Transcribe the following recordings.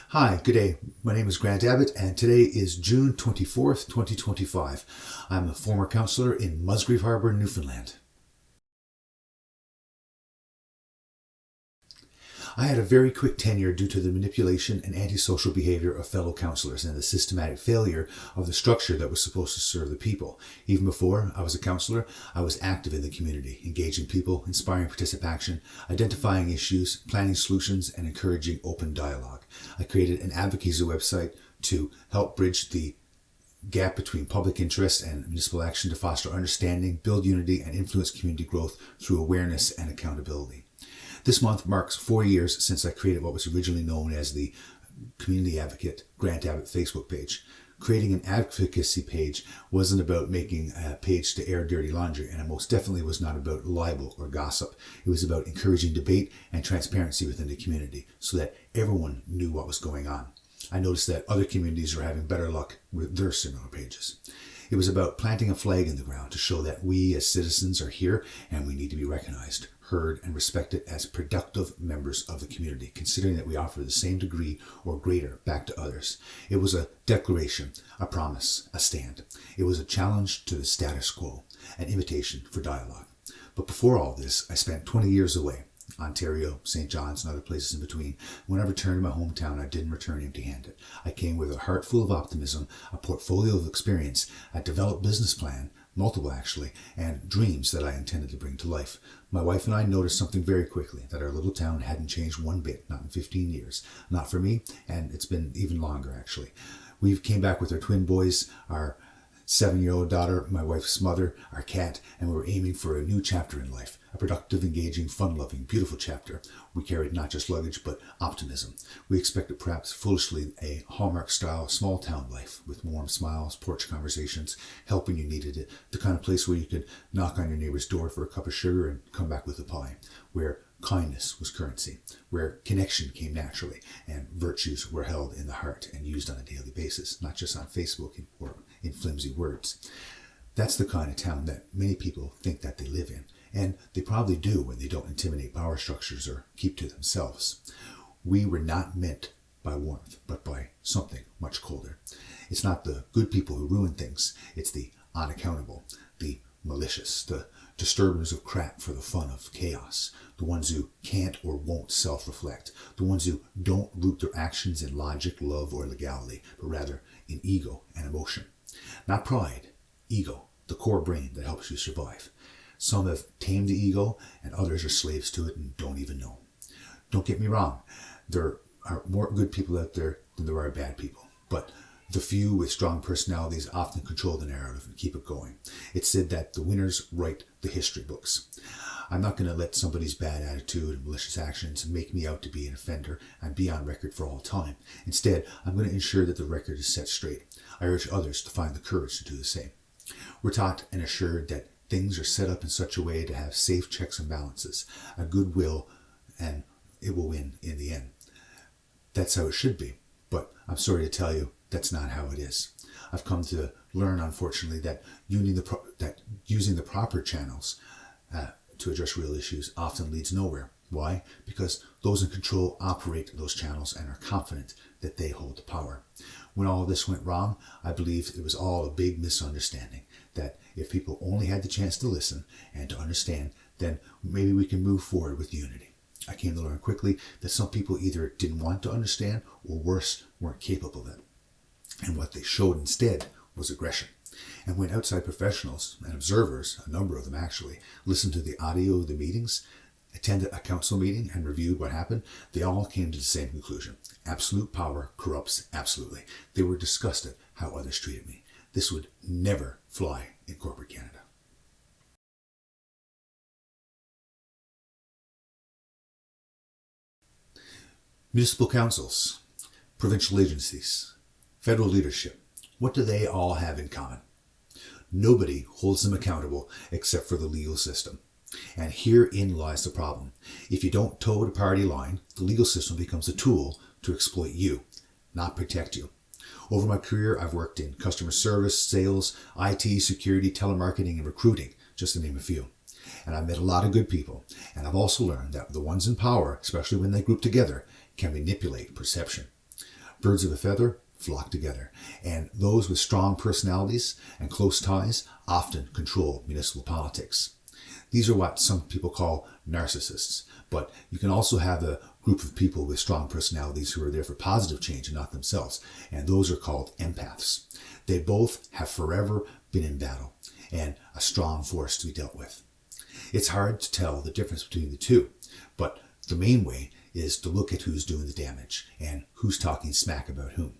Hi, good day. My name is Grant Abbott, and today is June 24th, 2025. I'm a former councillor in Musgrave Harbour, Newfoundland. I had a very quick tenure due to the manipulation and antisocial behaviour of fellow councillors and the systematic failure of the structure that was supposed to serve the people. Even before I was a councillor, I was active in the community, engaging people, inspiring participation, identifying issues, planning solutions, and encouraging open dialogue. I created an advocacy website to help bridge the gap between public interest and municipal action to foster understanding, build unity, and influence community growth through awareness and accountability. This month marks 4 years since I created what was originally known as the Community Advocate Grant Abbott Facebook page. Creating an advocacy page wasn't about making a page to air dirty laundry, and it most definitely was not about libel or gossip. It was about encouraging debate and transparency within the community so that everyone knew what was going on. I noticed that other communities are having better luck with their similar pages. It was about planting a flag in the ground to show that we as citizens are here and we need to be recognized, heard, and respected as productive members of the community, considering that we offer the same degree or greater back to others. It was a declaration, a promise, a stand. It was a challenge to the status quo, an invitation for dialogue. But before all this, I spent 20 years away. Ontario, St. John's, and other places in between. When I returned to my hometown, I didn't return empty-handed. I came with a heart full of optimism, a portfolio of experience, a developed business plan, multiple actually, and dreams that I intended to bring to life. My wife and I noticed something very quickly, that our little town hadn't changed one bit, not in 15 years. Not for me, and it's been even longer actually. We came back with our twin boys, our 7-year-old daughter, my wife's mother, our cat, and we were aiming for a new chapter in life. A productive, engaging, fun-loving, beautiful chapter. We carried not just luggage, but optimism. We expected perhaps foolishly a Hallmark-style small-town life with warm smiles, porch conversations, help when you needed it, the kind of place where you could knock on your neighbor's door for a cup of sugar and come back with a pie, where kindness was currency, where connection came naturally, and virtues were held in the heart and used on a daily basis, not just on Facebook or in flimsy words. That's the kind of town that many people think that they live in, and they probably do when they don't intimidate power structures or keep to themselves. We were not meant by warmth, but by something much colder. It's not the good people who ruin things, it's the unaccountable, the malicious, the disturbers of crap for the fun of chaos, the ones who can't or won't self-reflect, the ones who don't root their actions in logic, love, or legality, but rather in ego and emotion. Not pride, ego, the core brain that helps you survive. Some have tamed the ego, and others are slaves to it and don't even know. Don't get me wrong, there are more good people out there than there are bad people, but the few with strong personalities often control the narrative and keep it going. It's said that the winners write the history books. I'm not going to let somebody's bad attitude and malicious actions make me out to be an offender and be on record for all time. Instead, I'm going to ensure that the record is set straight. I urge others to find the courage to do the same. We're taught and assured that things are set up in such a way to have safe checks and balances, a goodwill, and it will win in the end. That's how it should be, but I'm sorry to tell you, that's not how it is. I've come to learn, unfortunately, that using the proper channels to address real issues often leads nowhere. Why? Because those in control operate those channels and are confident that they hold the power. When all of this went wrong, I believe it was all a big misunderstanding, that if people only had the chance to listen and to understand, then maybe we can move forward with unity. I came to learn quickly that some people either didn't want to understand or worse, weren't capable of it. And what they showed instead was aggression. And when outside professionals and observers, a number of them actually, listened to the audio of the meetings, attended a council meeting and reviewed what happened, they all came to the same conclusion. Absolute power corrupts absolutely. They were disgusted how others treated me. This would never fly in corporate Canada. Municipal councils, provincial agencies, federal leadership, what do they all have in common? Nobody holds them accountable except for the legal system. And herein lies the problem. If you don't toe the party line, the legal system becomes a tool to exploit you, not protect you. Over my career, I've worked in customer service, sales, IT, security, telemarketing, and recruiting, just to name a few. And I've met a lot of good people. And I've also learned that the ones in power, especially when they group together, can manipulate perception. Birds of a feather flock together, and those with strong personalities and close ties often control municipal politics. These are what some people call narcissists, but you can also have a group of people with strong personalities who are there for positive change and not themselves, and those are called empaths. They both have forever been in battle and a strong force to be dealt with. It's hard to tell the difference between the two, but the main way is to look at who's doing the damage and who's talking smack about whom.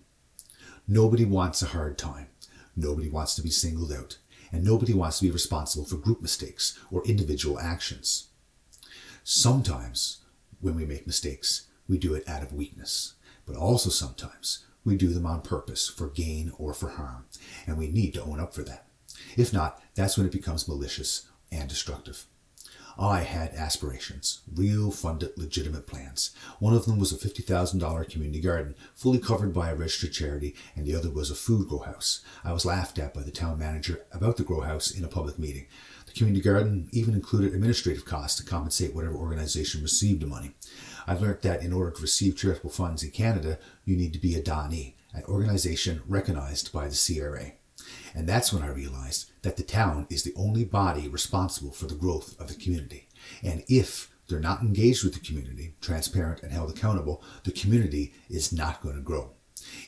Nobody wants a hard time. Nobody wants to be singled out. And nobody wants to be responsible for group mistakes or individual actions. Sometimes, when we make mistakes, we do it out of weakness. But also sometimes, we do them on purpose for gain or for harm. And we need to own up for that. If not, that's when it becomes malicious and destructive. I had aspirations, real funded, legitimate plans. One of them was a $50,000 community garden, fully covered by a registered charity, and the other was a food grow house. I was laughed at by the town manager about the grow house in a public meeting. The community garden even included administrative costs to compensate whatever organization received the money. I've learned that in order to receive charitable funds in Canada, you need to be a Donee, an organization recognized by the CRA. And that's when I realized that the town is the only body responsible for the growth of the community. And if they're not engaged with the community, transparent and held accountable, the community is not going to grow.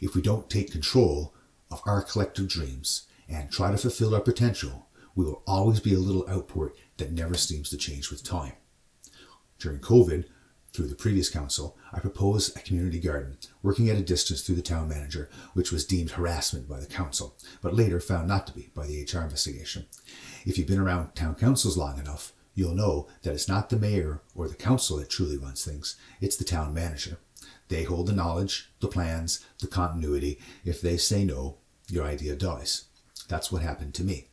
If we don't take control of our collective dreams and try to fulfill our potential, we will always be a little outport that never seems to change with time. During COVID, through the previous council, I proposed a community garden, working at a distance through the town manager, which was deemed harassment by the council, but later found not to be by the HR investigation. If you've been around town councils long enough, you'll know that it's not the mayor or the council that truly runs things, it's the town manager. They hold the knowledge, the plans, the continuity. If they say no, your idea dies. That's what happened to me.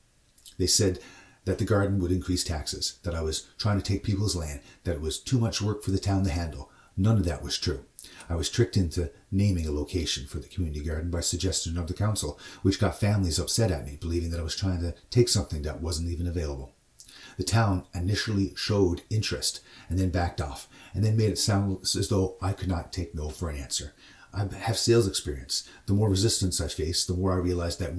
They said that the garden would increase taxes, that I was trying to take people's land, that it was too much work for the town to handle. None of that was true. I was tricked into naming a location for the community garden by suggestion of the council, which got families upset at me, believing that I was trying to take something that wasn't even available. The town initially showed interest and then backed off, and then made it sound as though I could not take no for an answer. I have sales experience. The more resistance I face, the more I realize that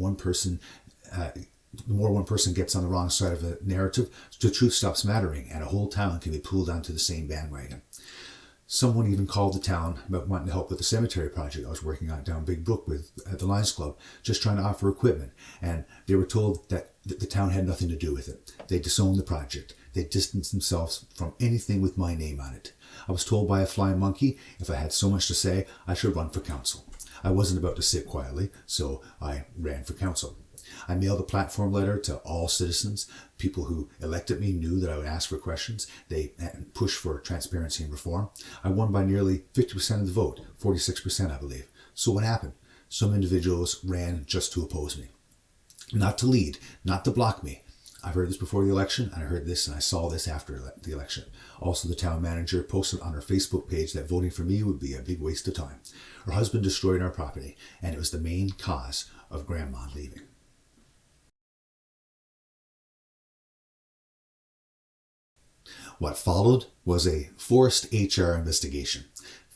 the more one person gets on the wrong side of a narrative, the truth stops mattering, and a whole town can be pulled onto the same bandwagon. Someone even called the town about wanting to help with the cemetery project I was working on down Big Brook at the Lions Club, just trying to offer equipment, and they were told that the town had nothing to do with it. They disowned the project. They distanced themselves from anything with my name on it. I was told by a flying monkey if I had so much to say, I should run for council. I wasn't about to sit quietly, so I ran for council. I mailed a platform letter to all citizens. People who elected me knew that I would ask for questions. They pushed for transparency and reform. I won by nearly 50% of the vote, 46% I believe. So what happened? Some individuals ran just to oppose me. Not to lead, not to block me. I heard this before the election, and I heard this and I saw this after the election. Also, the town manager posted on her Facebook page that voting for me would be a big waste of time. Her husband destroyed our property, and it was the main cause of Grandma leaving. What followed was a forced HR investigation,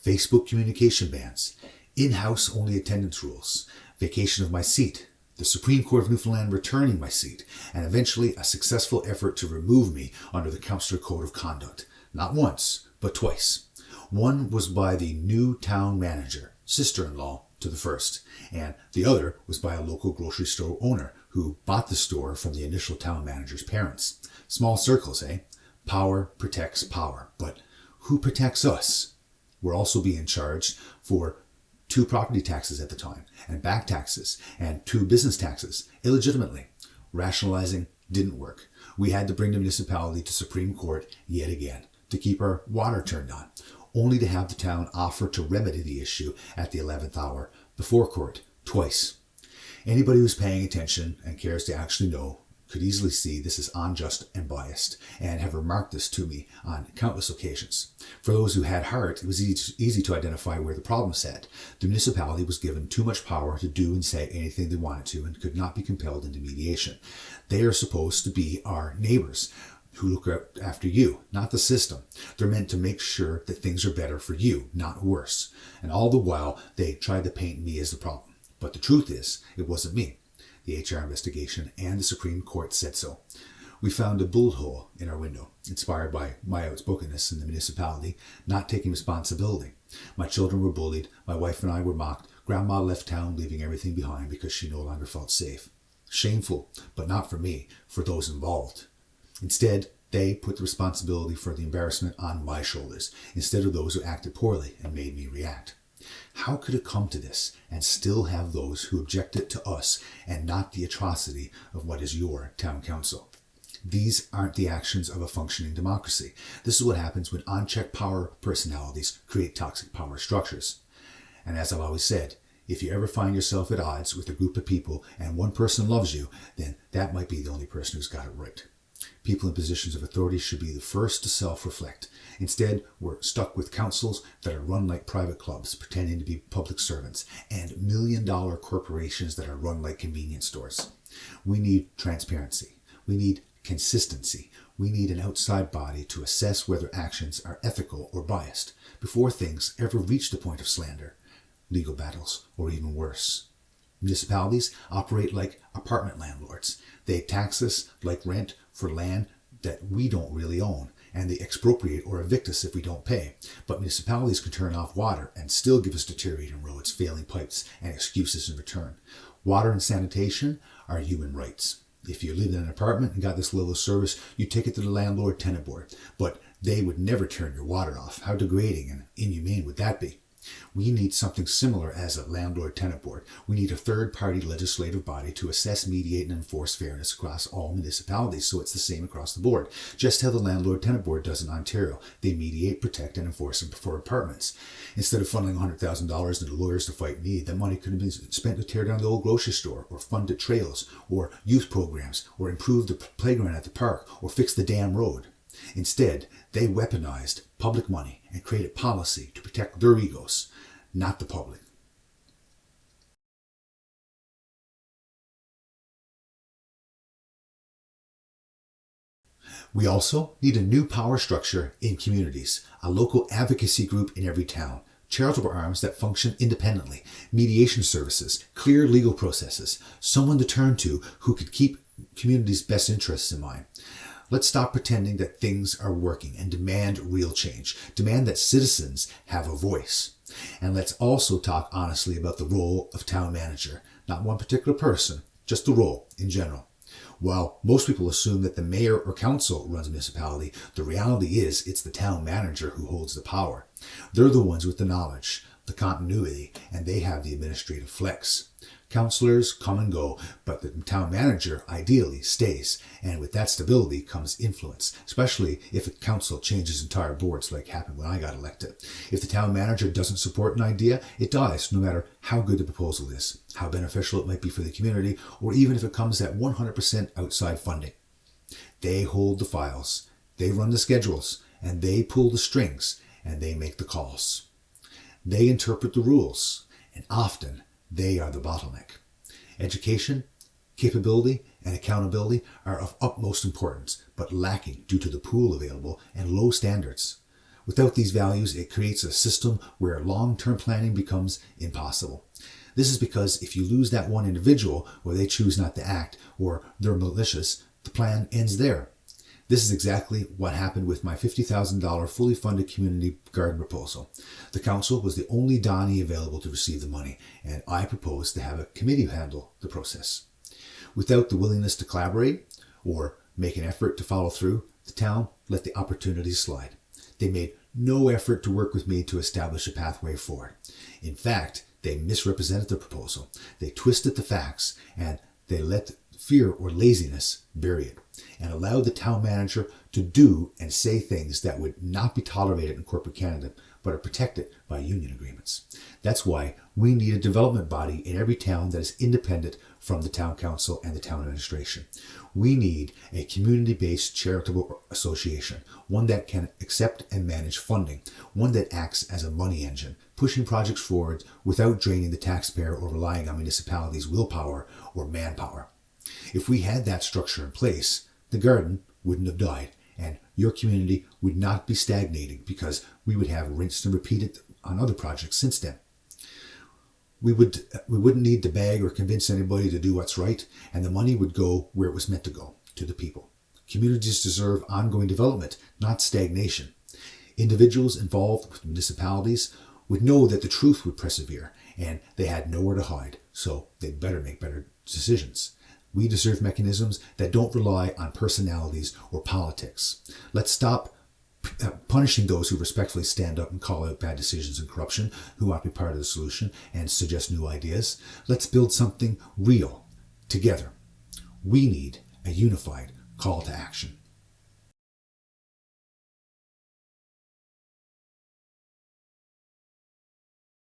Facebook communication bans, in-house only attendance rules, vacation of my seat, the Supreme Court of Newfoundland returning my seat, and eventually a successful effort to remove me under the Councillor Code of Conduct. Not once, but twice. One was by the new town manager, sister-in-law to the first, and the other was by a local grocery store owner who bought the store from the initial town manager's parents. Small circles, eh? Power protects power, but who protects us? We're also being charged for 2 property taxes at the time, and back taxes, and 2 business taxes, illegitimately. Rationalizing didn't work. We had to bring the municipality to Supreme Court yet again to keep our water turned on, only to have the town offer to remedy the issue at the 11th hour before court, twice. Anybody who's paying attention and cares to actually know could easily see this is unjust and biased, and have remarked this to me on countless occasions. For those who had heart, it was easy to identify where the problem sat. The municipality was given too much power to do and say anything they wanted to, and could not be compelled into mediation. They are supposed to be our neighbours, who look after you, not the system. They're meant to make sure that things are better for you, not worse. And all the while, they tried to paint me as the problem. But the truth is, it wasn't me. The HR investigation and the Supreme Court said so. We found a bullet hole in our window, inspired by my outspokenness in the municipality, not taking responsibility. My children were bullied, my wife and I were mocked, Grandma left town leaving everything behind because she no longer felt safe. Shameful, but not for me, for those involved. Instead, they put the responsibility for the embarrassment on my shoulders, instead of those who acted poorly and made me react. How could it come to this and still have those who objected to us and not the atrocity of what is your town council? These aren't the actions of a functioning democracy. This is what happens when unchecked power personalities create toxic power structures. And as I've always said, if you ever find yourself at odds with a group of people and one person loves you, then that might be the only person who's got it right. People in positions of authority should be the first to self-reflect. Instead, we're stuck with councils that are run like private clubs, pretending to be public servants, and million-dollar corporations that are run like convenience stores. We need transparency. We need consistency. We need an outside body to assess whether actions are ethical or biased before things ever reach the point of slander, legal battles, or even worse. Municipalities operate like apartment landlords. They tax us like rent for land that we don't really own, and they expropriate or evict us if we don't pay. But municipalities can turn off water and still give us deteriorating roads, failing pipes, and excuses in return. Water and sanitation are human rights. If you live in an apartment and got this level of service, you take it to the landlord-tenant board. But they would never turn your water off. How degrading and inhumane would that be? We need something similar as a landlord-tenant board. We need a third-party legislative body to assess, mediate, and enforce fairness across all municipalities, so it's the same across the board. Just how the landlord-tenant board does in Ontario. They mediate, protect, and enforce for apartments. Instead of funneling $100,000 into lawyers to fight me, that money could have been spent to tear down the old grocery store, or fund trails, or youth programs, or improve the playground at the park, or fix the damn road. Instead, they weaponized public money and created policy to protect their egos, not the public. We also need a new power structure in communities, a local advocacy group in every town, charitable arms that function independently, mediation services, clear legal processes, someone to turn to who could keep communities' best interests in mind. Let's stop pretending that things are working and demand real change. Demand that citizens have a voice. And let's also talk honestly about the role of town manager. Not one particular person, just the role in general. While most people assume that the mayor or council runs a municipality, the reality is it's the town manager who holds the power. They're the ones with the knowledge, the continuity, and they have the administrative flex. Councillors come and go, but the town manager ideally stays, and with that stability comes influence, especially if a council changes entire boards like happened when I got elected. If the town manager doesn't support an idea, it dies, no matter how good the proposal is, how beneficial it might be for the community, or even if it comes at 100% outside funding. They hold the files, they run the schedules, and they pull the strings, and they make the calls. They interpret the rules, and often they are the bottleneck. Education, capability, and accountability are of utmost importance, but lacking due to the pool available and low standards. Without these values, it creates a system where long-term planning becomes impossible. This is because if you lose that one individual, or they choose not to act, or they're malicious, the plan ends there. This is exactly what happened with my $50,000 fully funded community garden proposal. The council was the only Donnie available to receive the money, and I proposed to have a committee handle the process. Without the willingness to collaborate or make an effort to follow through, the town let the opportunities slide. They made no effort to work with me to establish a pathway forward. In fact, they misrepresented the proposal. They twisted the facts, and they let fear or laziness bury it, and allowed the town manager to do and say things that would not be tolerated in corporate Canada, but are protected by union agreements. That's why we need a development body in every town that is independent from the town council and the town administration. We need a community-based charitable association, one that can accept and manage funding, one that acts as a money engine, pushing projects forward without draining the taxpayer or relying on municipalities' willpower or manpower. If we had that structure in place, the garden wouldn't have died, and your community would not be stagnating because we would have rinsed and repeated on other projects since then. We wouldn't need to beg or convince anybody to do what's right, and the money would go where it was meant to go, to the people. Communities deserve ongoing development, not stagnation. Individuals involved with municipalities would know that the truth would persevere, and they had nowhere to hide, so they'd better make better decisions. We deserve mechanisms that don't rely on personalities or politics. Let's stop punishing those who respectfully stand up and call out bad decisions and corruption, who want to be part of the solution and suggest new ideas. Let's build something real together. We need a unified call to action.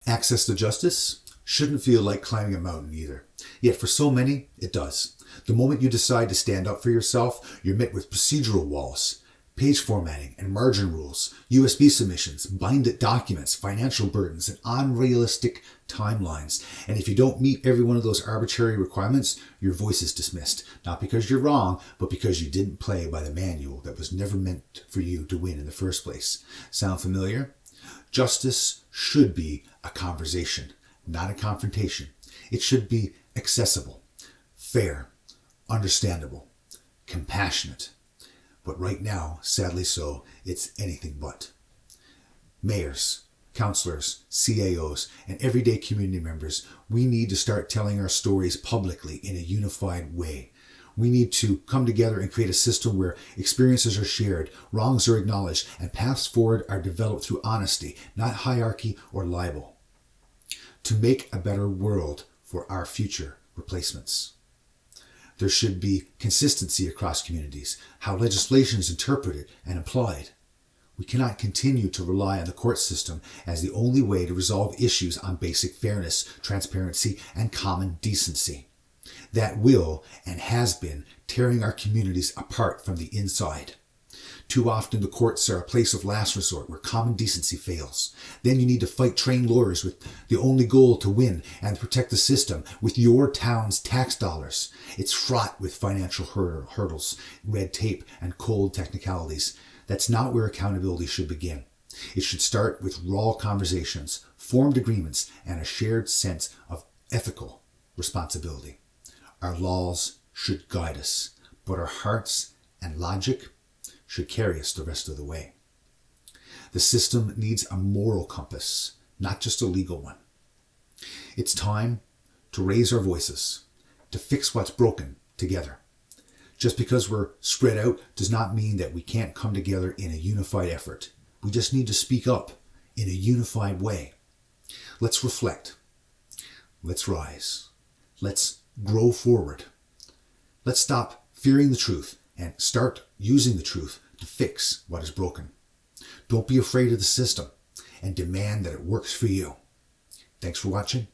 Access to justice shouldn't feel like climbing a mountain either. Yet for so many, it does. The moment you decide to stand up for yourself, you're met with procedural walls, page formatting and margin rules, USB submissions, binded documents, financial burdens, and unrealistic timelines. And if you don't meet every one of those arbitrary requirements, your voice is dismissed. Not because you're wrong, but because you didn't play by the manual that was never meant for you to win in the first place. Sound familiar? Justice should be a conversation, not a confrontation. It should be accessible, fair, understandable, compassionate. But right now, sadly so, it's anything but. Mayors, councillors, CAOs, and everyday community members, we need to start telling our stories publicly in a unified way. We need to come together and create a system where experiences are shared, wrongs are acknowledged, and paths forward are developed through honesty, not hierarchy or libel, to make a better world for our future replacements. There should be consistency across communities, how legislation is interpreted and applied. We cannot continue to rely on the court system as the only way to resolve issues on basic fairness, transparency, and common decency. That will and has been tearing our communities apart from the inside. Too often the courts are a place of last resort where common decency fails. Then you need to fight trained lawyers with the only goal to win and protect the system with your town's tax dollars. It's fraught with financial hurdles, red tape, and cold technicalities. That's not where accountability should begin. It should start with raw conversations, formed agreements, and a shared sense of ethical responsibility. Our laws should guide us, but our hearts and logic should carry us the rest of the way. The system needs a moral compass, not just a legal one. It's time to raise our voices, to fix what's broken together. Just because we're spread out does not mean that we can't come together in a unified effort. We just need to speak up in a unified way. Let's reflect. Let's rise. Let's grow forward. Let's stop fearing the truth and start using the truth to fix what is broken. Don't be afraid of the system and demand that it works for you. Thanks for watching.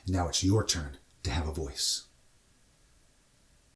And now it's your turn to have a voice.